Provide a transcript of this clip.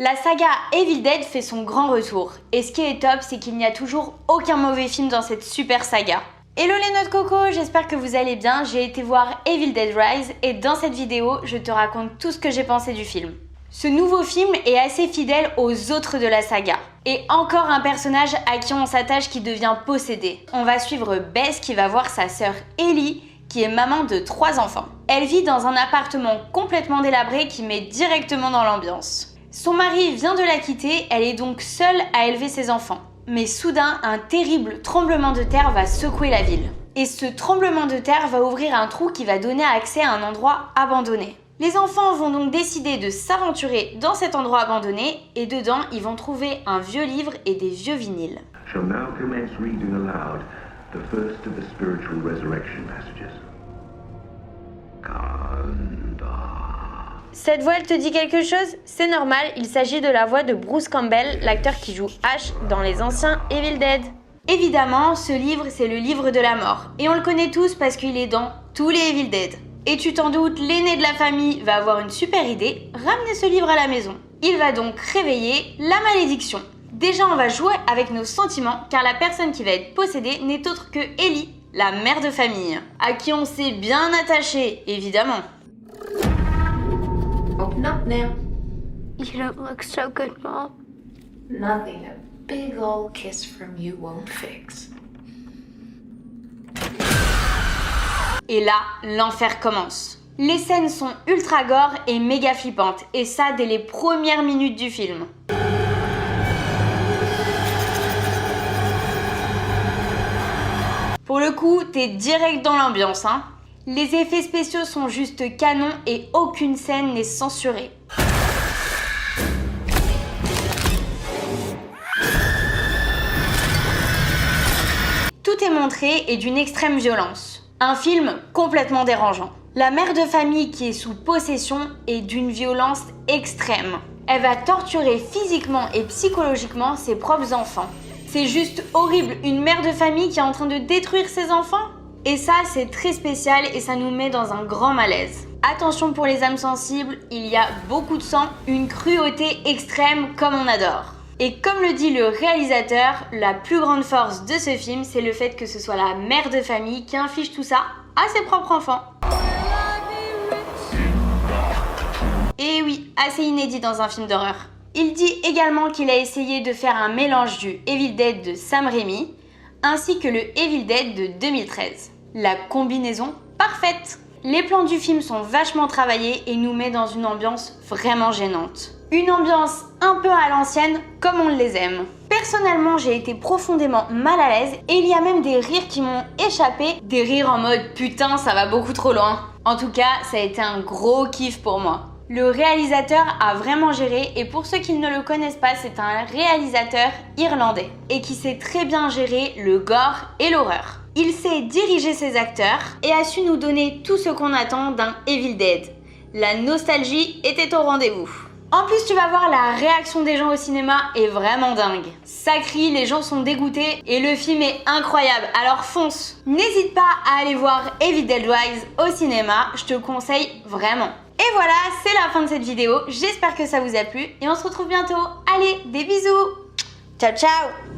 La saga Evil Dead fait son grand retour, et ce qui est top, c'est qu'il n'y a toujours aucun mauvais film dans cette super saga. Hello les noix de coco, j'espère que vous allez bien, j'ai été voir Evil Dead Rise, et dans cette vidéo, je te raconte tout ce que j'ai pensé du film. Ce nouveau film est assez fidèle aux autres de la saga. Et encore un personnage à qui on s'attache qui devient possédé. On va suivre Bess qui va voir sa sœur Ellie, qui est maman de 3 enfants. Elle vit dans un appartement complètement délabré qui met directement dans l'ambiance. Son mari vient de la quitter, elle est donc seule à élever ses enfants. Mais soudain, un terrible tremblement de terre va secouer la ville. Et ce tremblement de terre va ouvrir un trou qui va donner accès à un endroit abandonné. Les enfants vont donc décider de s'aventurer dans cet endroit abandonné et dedans, ils vont trouver un vieux livre et des vieux vinyles. Shall now commence reading aloud the first of the spiritual resurrection passages. Cette voix, elle te dit quelque chose? C'est normal, il s'agit de la voix de Bruce Campbell, l'acteur qui joue Ash dans les anciens Evil Dead. Évidemment, ce livre, c'est le livre de la mort. Et on le connaît tous parce qu'il est dans tous les Evil Dead. Et tu t'en doutes, l'aîné de la famille va avoir une super idée, ramener ce livre à la maison. Il va donc réveiller la malédiction. Déjà, on va jouer avec nos sentiments, car la personne qui va être possédée n'est autre que Ellie, la mère de famille, à qui on s'est bien attaché, évidemment. Open up now. You don't look so good, Mom. Nothing a big old kiss from you won't fix. Et là, l'enfer commence. Les scènes sont ultra gore et méga flippantes, et ça dès les premières minutes du film. Pour le coup, t'es direct dans l'ambiance, hein. Les effets spéciaux sont juste canons et aucune scène n'est censurée. Tout est montré et d'une extrême violence. Un film complètement dérangeant. La mère de famille qui est sous possession est d'une violence extrême. Elle va torturer physiquement et psychologiquement ses propres enfants. C'est juste horrible, une mère de famille qui est en train de détruire ses enfants. Et ça, c'est très spécial et ça nous met dans un grand malaise. Attention pour les âmes sensibles, il y a beaucoup de sang, une cruauté extrême comme on adore. Et comme le dit le réalisateur, la plus grande force de ce film, c'est le fait que ce soit la mère de famille qui inflige tout ça à ses propres enfants. Et oui, assez inédit dans un film d'horreur. Il dit également qu'il a essayé de faire un mélange du Evil Dead de Sam Raimi ainsi que le Evil Dead de 2013. La combinaison parfaite. Les plans du film sont vachement travaillés et nous met dans une ambiance vraiment gênante. Une ambiance un peu à l'ancienne, comme on les aime. Personnellement, j'ai été profondément mal à l'aise et il y a même des rires qui m'ont échappé. Des rires en mode putain, ça va beaucoup trop loin. En tout cas, ça a été un gros kiff pour moi. Le réalisateur a vraiment géré et pour ceux qui ne le connaissent pas, c'est un réalisateur irlandais et qui sait très bien gérer le gore et l'horreur. Il sait diriger ses acteurs et a su nous donner tout ce qu'on attend d'un Evil Dead. La nostalgie était au rendez-vous. En plus, tu vas voir, la réaction des gens au cinéma est vraiment dingue. Ça crie, les gens sont dégoûtés et le film est incroyable, alors fonce. N'hésite pas à aller voir Evil Dead Rise au cinéma, je te le conseille vraiment. Et voilà, c'est la fin de cette vidéo, j'espère que ça vous a plu et on se retrouve bientôt. Allez, des bisous. Ciao ciao.